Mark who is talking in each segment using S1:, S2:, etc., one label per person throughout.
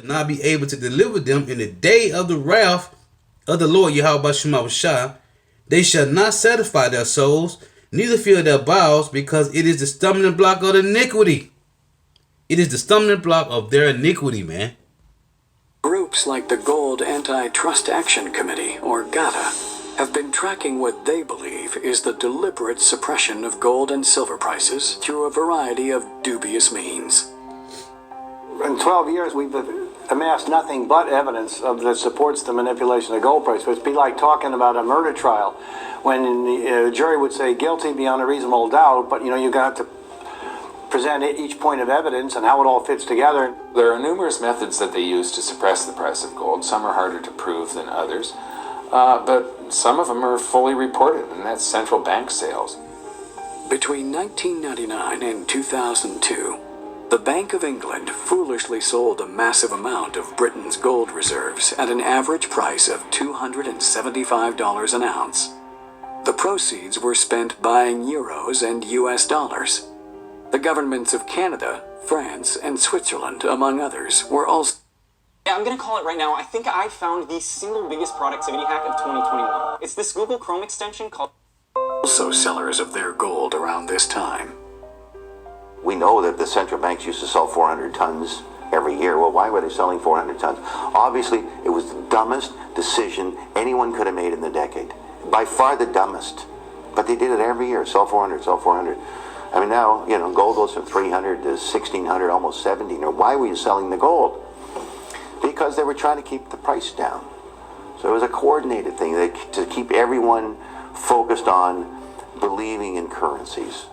S1: not be able to deliver them in the day of the wrath of the Lord Yahweh Shema Shah. They shall not satisfy their souls, neither fill their bowels, because it is the stumbling block of iniquity. It is the stumbling block of their iniquity, man.
S2: Groups like the Gold Antitrust Action Committee, or GATA, have been tracking what they believe is the deliberate suppression of gold and silver prices through a variety of dubious means.
S3: In 12 years, we've amassed nothing but evidence that supports the manipulation of the gold price. It'd be like talking about a murder trial when the jury would say guilty beyond a reasonable doubt, but you got to present each point of evidence and how it all fits together.
S4: There are numerous methods that they use to suppress the price of gold. Some are harder to prove than others, but some of them are fully reported, and that's central bank sales.
S2: Between 1999 and 2002, the Bank of England foolishly sold a massive amount of Britain's gold reserves at an average price of $275 an ounce. The proceeds were spent buying euros and US dollars. The governments of Canada, France, and Switzerland, among others, were also...
S5: Yeah, I'm gonna call it right now. I think I found the single biggest productivity hack of 2021. It's this Google Chrome extension called...
S2: also sellers of their gold around this time.
S6: We know that the central banks used to sell 400 tons every year. Well, why were they selling 400 tons? Obviously, it was the dumbest decision anyone could have made in the decade. By far the dumbest. But they did it every year. Sell 400, sell 400. I mean, now, gold goes from 300 to 1600, almost 17. Or why were you selling the gold? Because they were trying to keep the price down. So it was a coordinated thing to keep everyone focused on believing in currencies.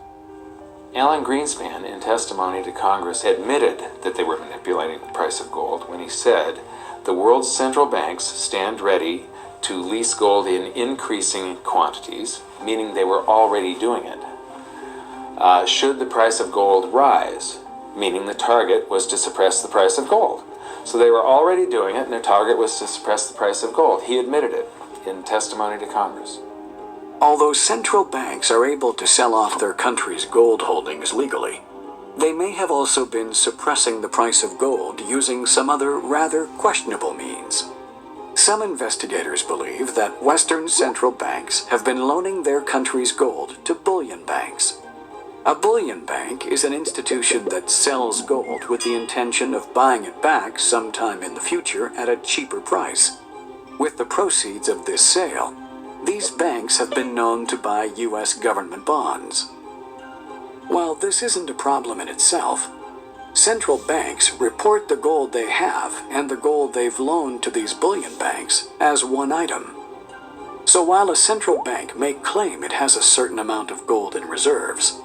S4: Alan Greenspan, in testimony to Congress, admitted that they were manipulating the price of gold when he said, "The world's central banks stand ready to lease gold in increasing quantities," meaning they were already doing it, should the price of gold rise, meaning the target was to suppress the price of gold. So they were already doing it, and their target was to suppress the price of gold. He admitted it in testimony to Congress.
S2: Although central banks are able to sell off their country's gold holdings legally, they may have also been suppressing the price of gold using some other rather questionable means. Some investigators believe that Western central banks have been loaning their country's gold to bullion banks. A bullion bank is an institution that sells gold with the intention of buying it back sometime in the future at a cheaper price. With the proceeds of this sale, these banks have been known to buy U.S. government bonds. While this isn't a problem in itself, central banks report the gold they have and the gold they've loaned to these bullion banks as one item. So while a central bank may claim it has a certain amount of gold in reserves,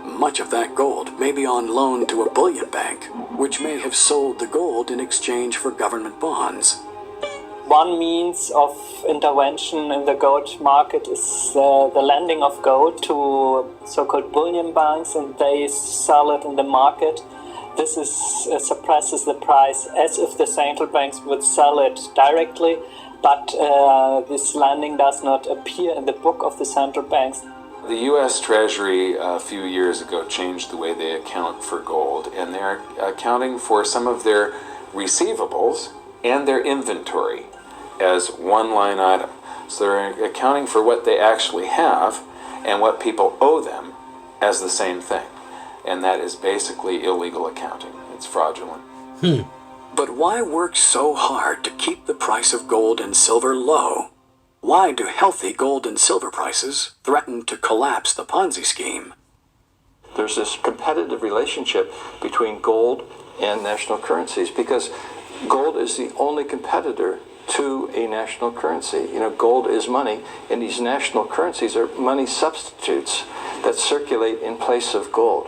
S2: much of that gold may be on loan to a bullion bank, which may have sold the gold in exchange for government bonds.
S7: One means of intervention in the gold market is the lending of gold to so-called bullion banks, and they sell it in the market. This suppresses the price as if the central banks would sell it directly, but this lending does not appear in the book of the central banks.
S4: The U.S. Treasury a few years ago changed the way they account for gold, and they're accounting for some of their receivables and their inventory as one line item. So they're accounting for what they actually have and what people owe them as the same thing. And that is basically illegal accounting. It's fraudulent.
S2: But why work so hard to keep the price of gold and silver low? Why do healthy gold and silver prices threaten to collapse the Ponzi scheme?
S3: There's this competitive relationship between gold and national currencies because gold is the only competitor to a national currency. Gold is money, and these national currencies are money substitutes that circulate in place of gold.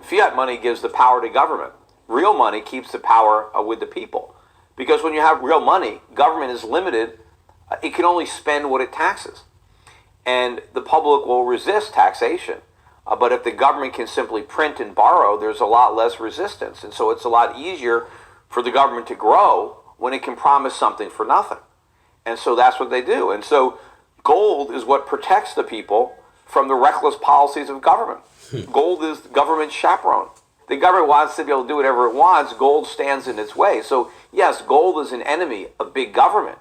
S8: Fiat money gives the power to government. Real money keeps the power with the people. Because when you have real money, government is limited. It can only spend what it taxes. And the public will resist taxation. But if the government can simply print and borrow, there's a lot less resistance. And so it's a lot easier for the government to grow when it can promise something for nothing. And so that's what they do. And so gold is what protects the people from the reckless policies of government. Gold is the government's chaperone. The government wants to be able to do whatever it wants. Gold stands in its way. So yes, gold is an enemy of big government,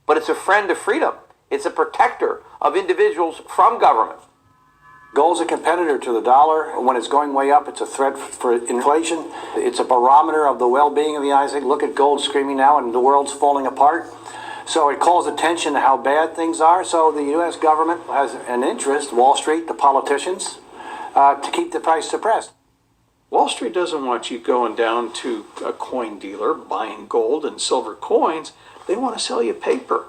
S8: but it's a friend of freedom. It's a protector of individuals from government.
S9: Gold's a competitor to the dollar. When it's going way up, it's a threat for inflation. It's a barometer of the well-being of the United States. Look at gold screaming now and the world's falling apart. So it calls attention to how bad things are. So the U.S. government has an interest, Wall Street, the politicians, to keep the price suppressed.
S10: Wall Street doesn't want you going down to a coin dealer buying gold and silver coins. They want to sell you paper.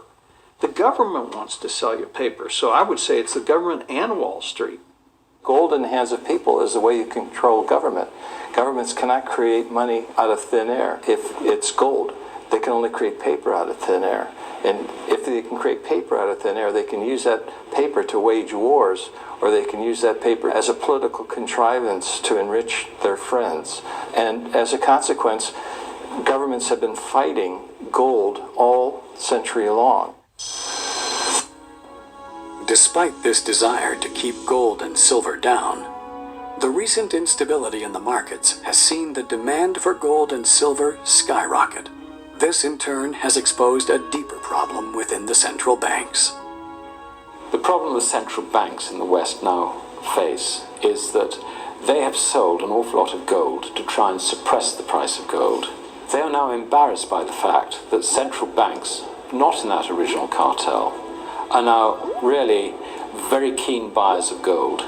S10: The government wants to sell you paper. So I would say it's the government and Wall Street.
S3: Gold in the hands of people is the way you control government. Governments cannot create money out of thin air. If it's gold, they can only create paper out of thin air. And if they can create paper out of thin air, they can use that paper to wage wars, or they can use that paper as a political contrivance to enrich their friends. And as a consequence, governments have been fighting gold all century long.
S2: Despite this desire to keep gold and silver down, the recent instability in the markets has seen the demand for gold and silver skyrocket. This in turn has exposed a deeper problem within the central banks.
S4: The problem the central banks in the West now face is that they have sold an awful lot of gold to try and suppress the price of gold. They are now embarrassed by the fact that central banks, not in that original cartel, are now really very keen buyers of gold.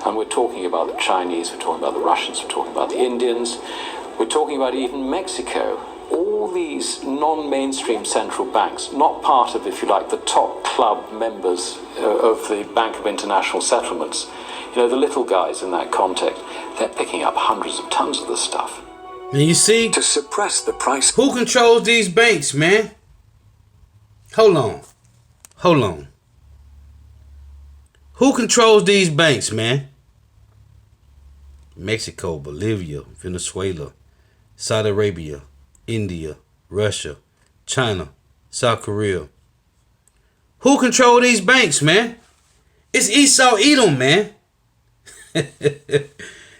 S4: And we're talking about the Chinese, we're talking about the Russians, we're talking about the Indians, we're talking about even Mexico. All these non-mainstream central banks, not part of, if you like, the top club members of the Bank of International Settlements, you know, the little guys in that context, they're picking up hundreds of tons of this stuff.
S1: And you see,
S2: To suppress the price,
S1: who controls these banks, man? Hold on. Who controls these banks, man? Mexico, Bolivia, Venezuela, Saudi Arabia, India, Russia, China, South Korea. Who control these banks, man? It's Esau Edom, man.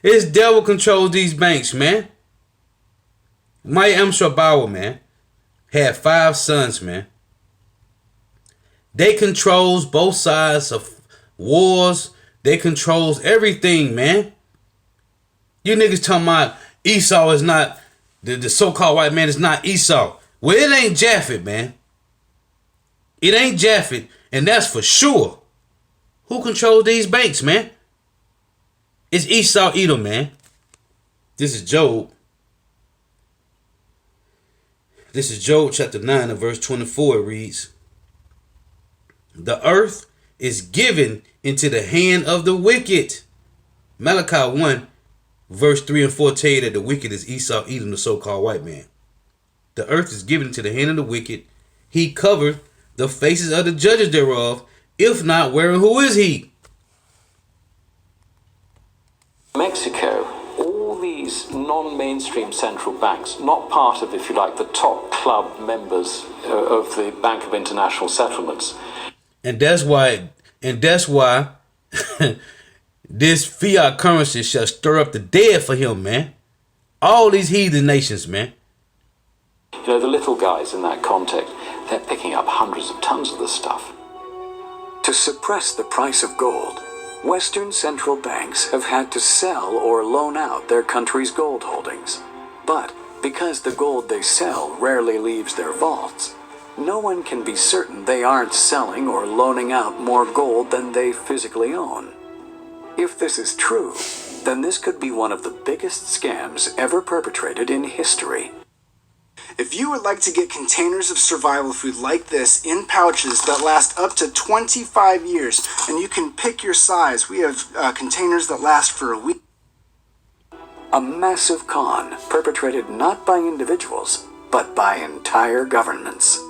S1: It's devil controls these banks, man. Maya Bauer, man, had 5 sons, man. They controls both sides of wars. They controls everything, man. You niggas talking about Esau is not, the so-called white man is not Esau. Well, it ain't Japhet, man. It ain't Japhet, and that's for sure. Who controls these banks, man? It's Esau Edom, man. This is Job. This is Job chapter 9 and verse 24. It reads, the earth is given into the hand of the wicked. Malachi 1 verse 3 and 4 tell you that the wicked is Esau Edom, the so-called white man. The earth is given into the hand of the wicked. He covered the faces of the judges thereof. If not, where and who is he?
S4: Mexico, all these non-mainstream central banks, not part of, if you like, the top club members of the Bank of International Settlements.
S1: And that's why this fiat currency shall stir up the dead for him, man. All these heathen nations, man.
S4: You know, the little guys in that context, they're picking up hundreds of tons of this stuff.
S2: To suppress the price of gold, Western central banks have had to sell or loan out their country's gold holdings. But because the gold they sell rarely leaves their vaults, no one can be certain they aren't selling or loaning out more gold than they physically own. If this is true, then this could be one of the biggest scams ever perpetrated in history.
S11: If you would like to get containers of survival food like this in pouches that last up to 25 years, and you can pick your size, we have containers that last for a week.
S2: A massive con perpetrated not by individuals, but by entire governments.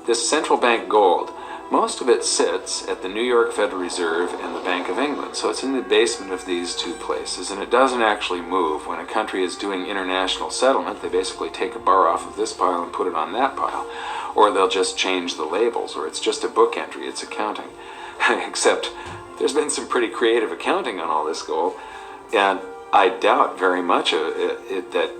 S4: This central bank gold, most of it sits at the New York Federal Reserve and the Bank of England. So it's in the basement of these two places, and it doesn't actually move. When a country is doing international settlement, they basically take a bar off of this pile and put it on that pile. Or they'll just change the labels, or it's just a book entry, it's accounting. Except there's been some pretty creative accounting on all this gold. And I doubt very much that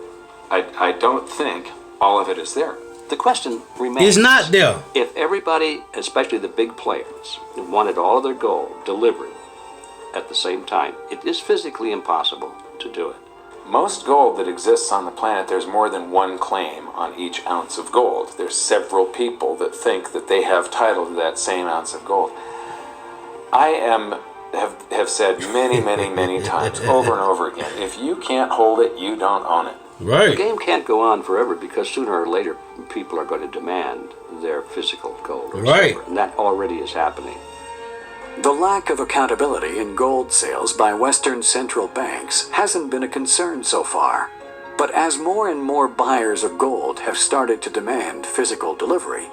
S4: I don't think all of it is there.
S12: The question remains.
S1: It's not there.
S12: If everybody, especially the big players, wanted all of their gold delivered at the same time, it is physically impossible to do it.
S4: Most gold that exists on the planet, there's more than one claim on each ounce of gold. There's several people that think that they have title to that same ounce of gold. I have said many times, over and over again, if you can't hold it, you don't own it.
S1: Right.
S12: The game can't go on forever because sooner or later people are going to demand their physical gold.
S1: Right.
S12: Silver, and that already is happening.
S2: The lack of accountability in gold sales by Western central banks hasn't been a concern so far. But as more and more buyers of gold have started to demand physical delivery,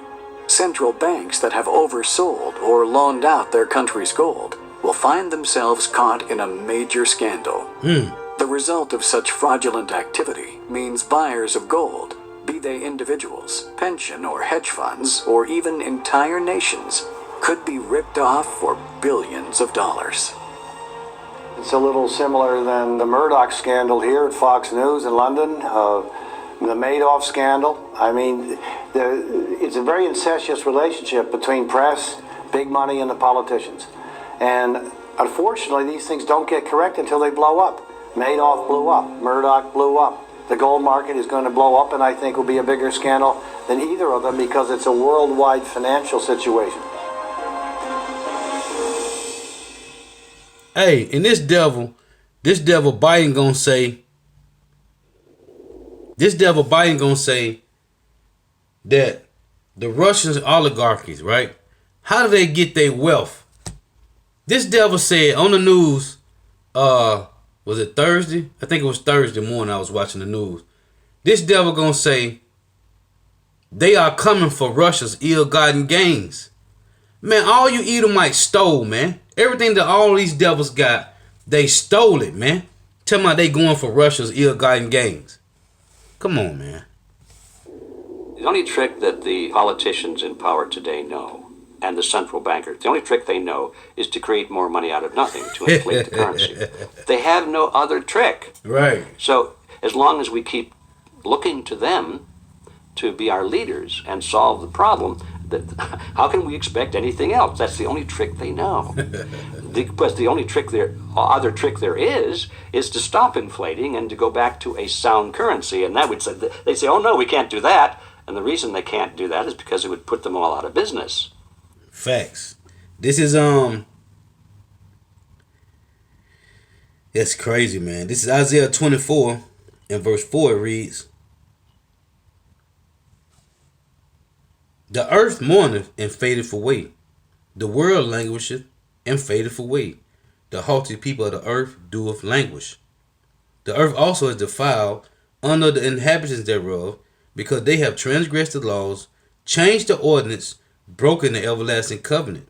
S2: central banks that have oversold or loaned out their country's gold will find themselves caught in a major scandal. The result of such fraudulent activity means buyers of gold, be they individuals, pension or hedge funds, or even entire nations, could be ripped off for billions of dollars.
S9: It's a little similar than the Murdoch scandal here at Fox News in London, the Madoff scandal. I mean, it's a very incestuous relationship between press, big money, and the politicians. And unfortunately, these things don't get correct until they blow up. Madoff blew up. Murdoch blew up. The gold market is going to blow up, and I think will be a bigger scandal than either of them because it's a worldwide financial situation.
S1: Hey, and this devil Biden gonna say that the Russian oligarchies, right? How do they get their wealth? This devil said on the news, was it Thursday? I think it was Thursday morning I was watching the news. This devil gonna say they are coming for Russia's ill-gotten gains. Man, all you Edomites stole, man. Everything that all these devils got, they stole it, man. Tell me they going for Russia's ill-gotten gains. Come on, man.
S12: The only trick that the politicians in power today know, and the central bankers, the only trick they know is to create more money out of nothing, to inflate the currency. They have no other trick.
S1: Right.
S12: So as long as we keep looking to them to be our leaders and solve the problem, how can we expect anything else? That's the only trick they know. Because the only other trick there is to stop inflating and to go back to a sound currency. And that would say, they say, oh no, we can't do that. And the reason they can't do that is because it would put them all out of business.
S1: Facts. This is it's crazy, man. This is Isaiah 24 and verse 4. It reads, the earth mourneth and fadeth away. The world languisheth and fadeth away. The haughty people of the earth doeth languish. The earth also is defiled under the inhabitants thereof, because they have transgressed the laws, changed the ordinance, broken the everlasting covenant.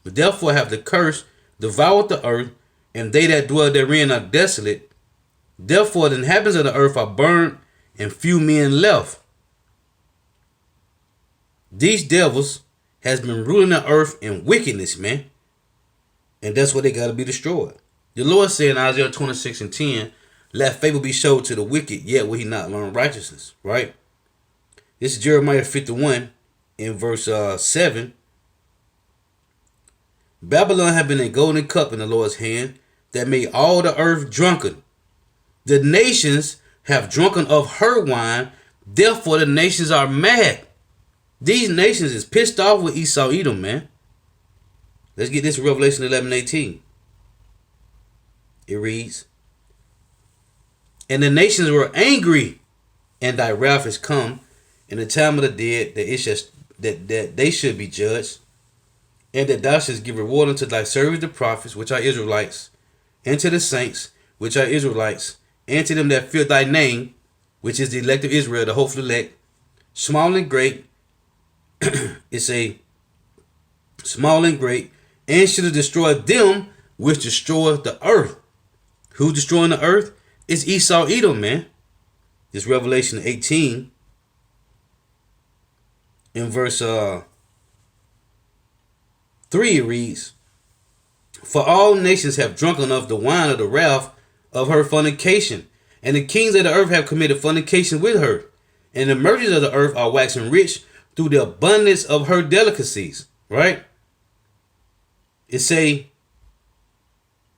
S1: Therefore have the curse devoured the earth, and they that dwell therein are desolate. Therefore the inhabitants of the earth are burned, and few men left. These devils has been ruling the earth in wickedness, man. And that's why they got to be destroyed. The Lord said in Isaiah 26 and 10, let favor be showed to the wicked, yet will he not learn righteousness, right? This is Jeremiah 51 in verse 7. Babylon had been a golden cup in the Lord's hand that made all the earth drunken. The nations have drunken of her wine, therefore the nations are mad. These nations is pissed off with Esau Edom, man. Let's get this in Revelation 11:18. It reads, and the nations were angry, and thy wrath is come, in the time of the dead, that they should be judged, and that thou shouldst give reward unto thy servants the prophets, which are Israelites, and to the saints, which are Israelites, and to them that fear thy name, which is the elect of Israel, the hopeful elect, small and great. It's a small and great, and should have destroyed them which destroyed the earth. Who's destroying the earth? It's Esau Edom, man. This Revelation 18 in verse 3 it reads, for all nations have drunken of the wine of the wrath of her fornication, and the kings of the earth have committed fornication with her, and the merchants of the earth are waxing rich through the abundance of her delicacies. Right? It say,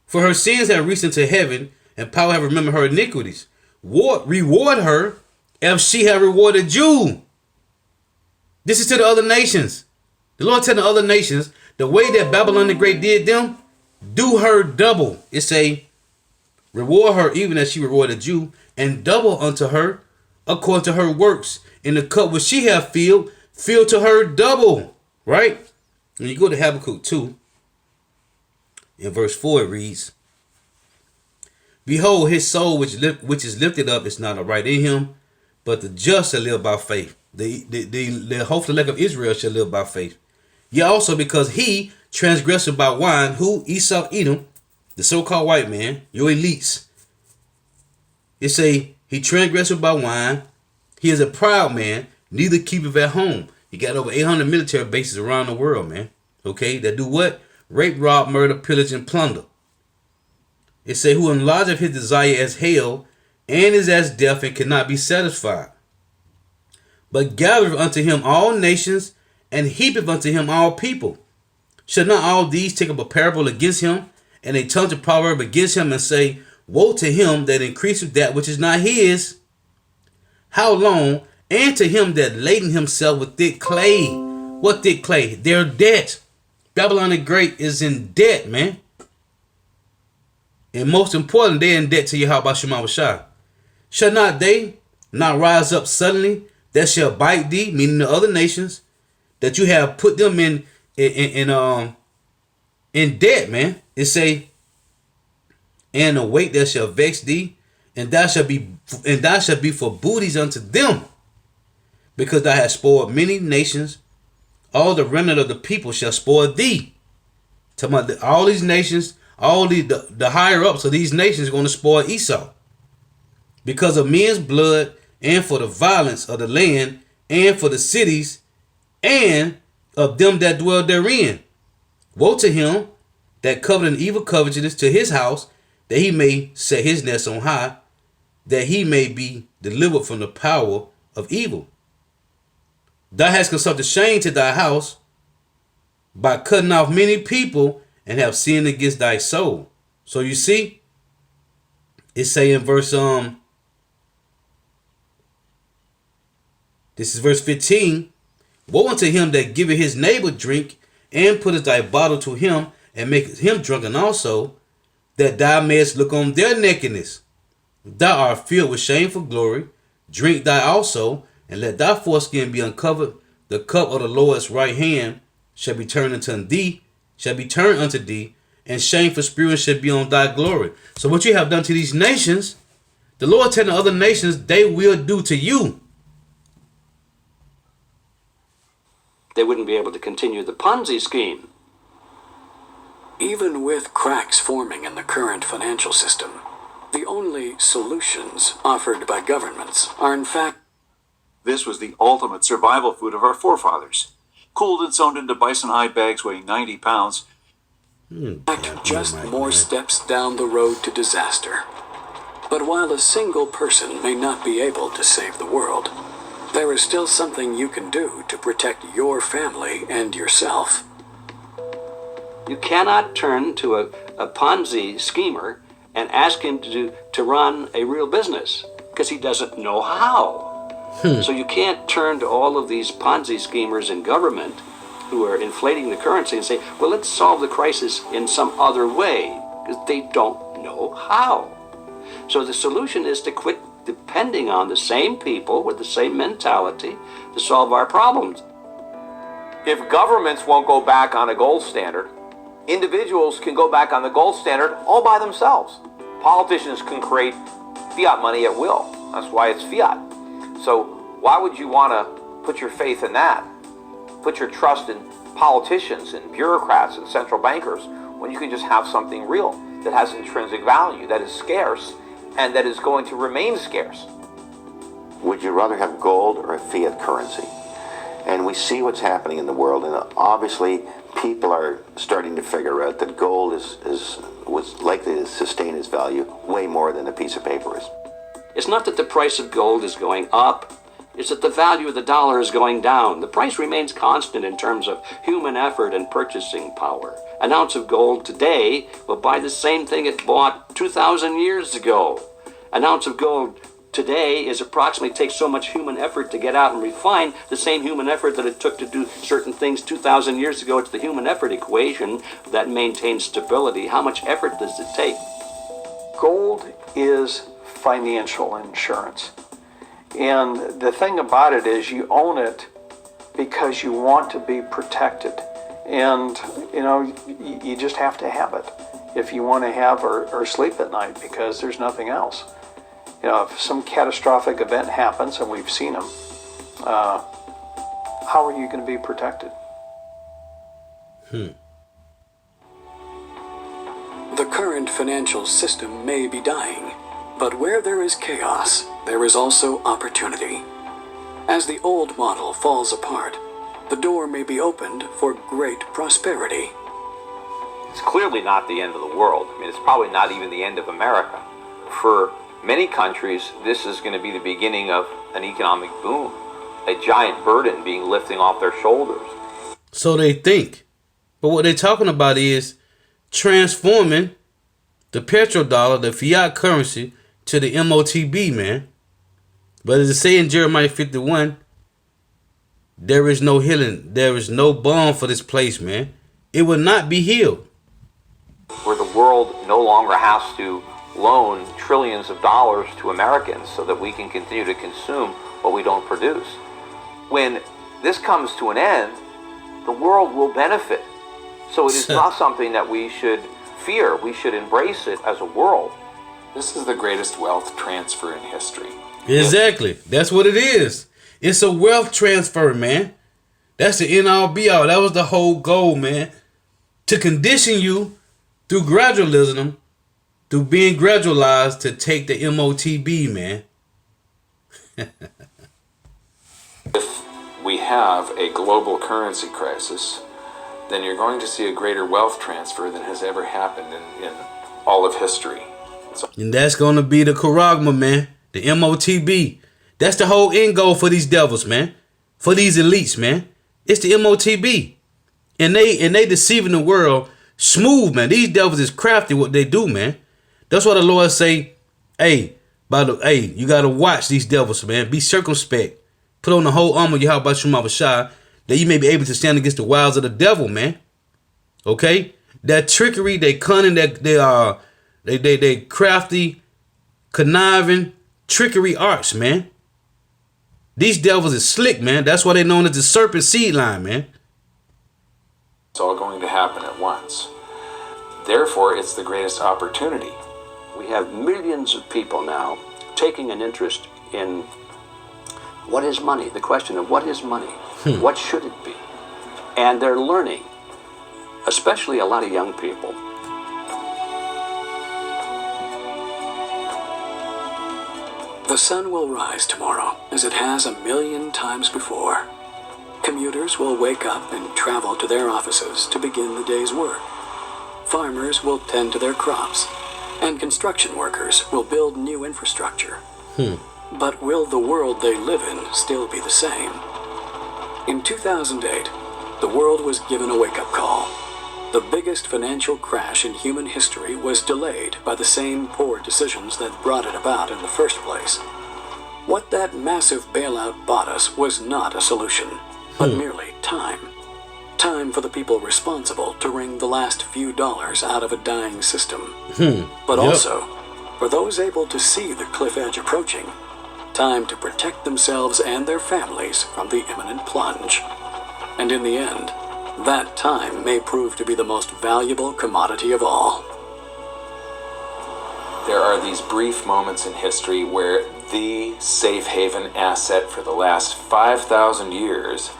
S1: for her sins have reached into heaven, and power have remembered her iniquities. Reward her if she have rewarded you. This is to the other nations. The Lord telling the other nations, the way that Babylon the Great did them, do her double. It say, reward her even as she rewarded you, and double unto her according to her works. In the cup which she hath filled, fill to her double. Right? When you go to Habakkuk 2, in verse 4 it reads, behold, his soul which is lifted up is not upright in him, but the just shall live by faith. The hopeful elect of Israel shall live by faith. Yet also because he transgressed by wine, who? Esau, Edom, the so-called white man, your elites. It say, he transgressed by wine. He is a proud man, neither keepeth at home. You got over 800 military bases around the world, man. Okay, that do what? Rape, rob, murder, pillage, and plunder. It say, who enlargeth his desire as hell, and is as death, and cannot be satisfied. But gathereth unto him all nations, and heapeth unto him all people. Shall not all these take up a parable against him, and a tongue to proverb against him, and say, woe to him that increaseth that which is not his? How long? And to him that laden himself with thick clay. What thick clay? Their debt. Babylon the Great is in debt, man. And most important, they're in debt to Yahweh Shema Shah. Shall not they not rise up suddenly that shall bite thee, meaning the other nations, that you have put them in debt, man? It say, and a weight that shall vex thee, and thou shalt be for booties unto them, because thou hast spoiled many nations. All the remnant of the people shall spoil thee. Talking about all these nations, all the higher ups of these nations are going to spoil Esau, because of men's blood, and for the violence of the land, and for the cities, and of them that dwell therein. Woe to him that coveteth an evil covetousness to his house, that he may set his nest on high, that he may be delivered from the power of evil. Thou hast consulted shame to thy house by cutting off many people, and have sinned against thy soul. So you see, it say in verse this is verse 15. Woe unto him that giveth his neighbor drink, and putteth thy bottle to him, and maketh him drunken also, that thou mayest look on their nakedness. Thou art filled with shameful glory. Drink thou also, and let thy foreskin be uncovered. The cup of the Lord's right hand shall be turned unto thee, and shameful spewing shall be on thy glory. So what you have done to these nations, the Lord telling other nations, they will do to you.
S12: They wouldn't be able to continue the Ponzi scheme.
S2: Even with cracks forming in the current financial system, the only solutions offered by governments are in fact...
S13: This was the ultimate survival food of our forefathers. Cooled and sewn into bison hide bags weighing 90 pounds.
S2: Just more steps down the road to disaster. But while a single person may not be able to save the world, there is still something you can do to protect your family and yourself.
S12: You cannot turn to a Ponzi schemer and ask him to run a real business, because he doesn't know how. So you can't turn to all of these Ponzi schemers in government who are inflating the currency and say, well, let's solve the crisis in some other way, because they don't know how. So the solution is to quit depending on the same people with the same mentality to solve our problems.
S8: If governments won't go back on a gold standard, individuals can go back on the gold standard all by themselves. Politicians can create fiat money at will. That's why it's fiat. So why would you want to put your faith in that? Put your trust in politicians and bureaucrats and central bankers when you can just have something real that has intrinsic value, that is scarce, and that is going to remain scarce.
S6: Would you rather have gold or a fiat currency? And we see what's happening in the world, and obviously people are starting to figure out that gold was likely to sustain its value way more than a piece of paper is.
S12: It's not that the price of gold is going up, it's that the value of the dollar is going down. The price remains constant in terms of human effort and purchasing power. An ounce of gold today will buy the same thing it bought 2,000 years ago. An ounce of gold today is approximately takes so much human effort to get out and refine the same human effort that it took to do certain things 2,000 years ago. It's the human effort equation that maintains stability. How much effort does it take?
S10: Gold is financial insurance. And the thing about it is you own it because you want to be protected. And, you know, you just have to have it if you want to have or sleep at night, because there's nothing else. You know, if some catastrophic event happens, and we've seen them, how are you going to be protected?
S2: The current financial system may be dying, but where there is chaos, there is also opportunity. As the old model falls apart, the door may be opened for great prosperity.
S8: It's clearly not the end of the world. I mean, it's probably not even the end of America. For many countries, this is going to be the beginning of an economic boom, a giant burden being lifting off their shoulders.
S1: So they think. But what they're talking about is transforming the petrodollar, the fiat currency, to the MOTB, man. But as it say in Jeremiah 51, there is no healing. There is no balm for this place, man. It will not be healed.
S8: Where the world no longer has to loan trillions of dollars to Americans so that we can continue to consume what we don't produce. When this comes to an end, the world will benefit. So it is not something that we should fear. We should embrace it as a world.
S4: This is the greatest wealth transfer in history.
S1: Exactly. That's what it is. It's a wealth transfer, man. That's the end all be all. That was the whole goal, man. To condition you through gradualism, through being gradualized, to take the MOTB, man.
S4: If we have a global currency crisis, then you're going to see a greater wealth transfer than has ever happened in all of history.
S1: And that's going to be the charagma, man. The MOTB. That's the whole end goal for these devils, man. For these elites, man. It's the MOTB. And they deceiving the world smooth, man. These devils is crafty what they do, man. That's why the Lord say, hey, you got to watch these devils, man. Be circumspect. Put on the whole armor of Yahweh Shema Bashai, that you may be able to stand against the wiles of the devil, man. Okay? That trickery, they cunning, they crafty, conniving, trickery arts, man. These devils is slick, man. That's why they're known as the serpent seed line, man.
S4: It's all going to happen at once. Therefore, it's the greatest opportunity.
S12: We have millions of people now taking an interest in what is money, the question of what is money, what should it be? And they're learning, especially a lot of young people.
S2: The sun will rise tomorrow, as it has 1,000,000 times before. Commuters will wake up and travel to their offices to begin the day's work. Farmers will tend to their crops, and construction workers will build new infrastructure. But will the world they live in still be the same? In 2008, the world was given a wake-up call. The biggest financial crash in human history was delayed by the same poor decisions that brought it about in the first place. What that massive bailout bought us was not a solution, but merely time. Time for the people responsible to wring the last few dollars out of a dying system. But also, for those able to see the cliff edge approaching, time to protect themselves and their families from the imminent plunge. And in the end, that time may prove to be the most valuable commodity of all.
S4: There are these brief moments in history where the safe haven asset for the last 5,000 years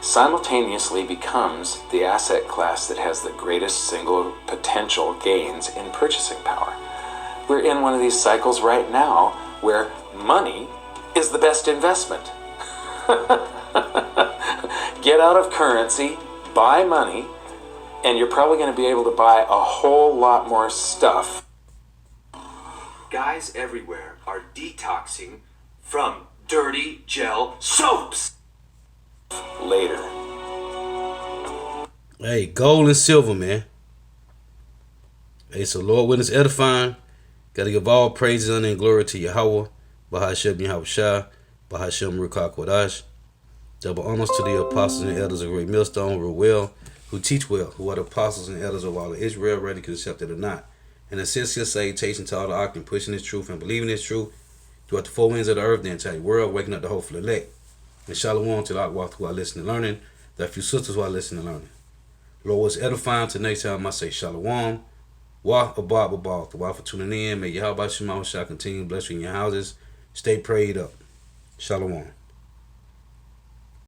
S4: simultaneously becomes the asset class that has the greatest single potential gains in purchasing power. We're in one of these cycles right now where money is the best investment. get out of currency, buy money, and you're probably going to be able to buy a whole lot more stuff.
S14: Guys everywhere are detoxing from dirty gel soaps.
S4: Later.
S1: Hey, gold and silver, man. Hey, so Lord, when it's edifying, gotta give all praises, honor, and glory to Yahweh, Bahashem Yahushua, Bahashem Ruach Kodash. Double honors to the apostles and elders of Great Millstone, who well, who teach well, who are the apostles and elders of all of Israel, ready to accept it or not. And a sincere salutation to all the octane pushing this truth and believing this truth throughout the four winds of the earth, the entire world, waking up the hopeful elect. And shalom to the Akwaf who are listening and learning, the few sisters who are listening and learning. Lord, what's edifying to next time I say shalom. Wah abad babal. The for tuning in. May Yahweh Shema shall continue to bless you in your houses. Stay prayed up. Shalom.